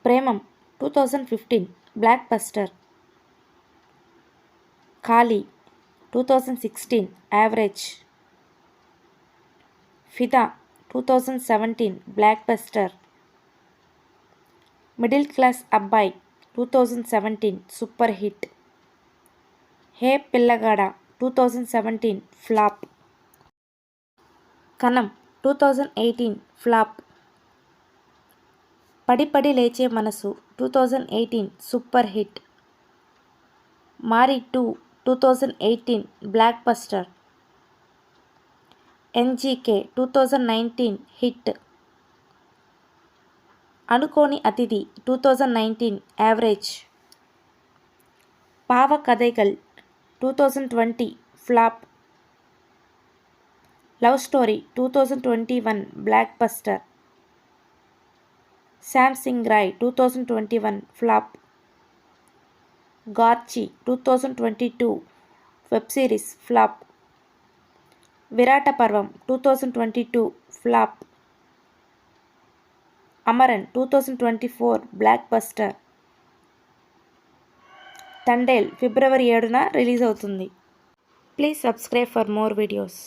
Premam 2015 block buster. ఖాళీ 2016 average. ఫిదా 2017 block buster. Middle class అబ్బాయి 2017 సూపర్ హిట్. హే పిల్లగాడ 2017 ఫ్లాప్. కనం 2018 ఫ్లాప్. పడి పడి లేచే మనసు 2018 సూపర్ హిట్. మారి 2 2018 బ్లాక్ బస్టర్. NGK 2019 hit. అనుకోని అతిథి 2019 average. Paava Kadhaigal 2020 flop. Love story 2021 blockbuster. Shyam Singh Roy 2021 flop. Gargi 2022 web series flop. Virata Parvam 2022 flop. Amaran 2024 blockbuster. Thandel February 7న రిలీజ్ అవుతుంది. Please subscribe for more videos.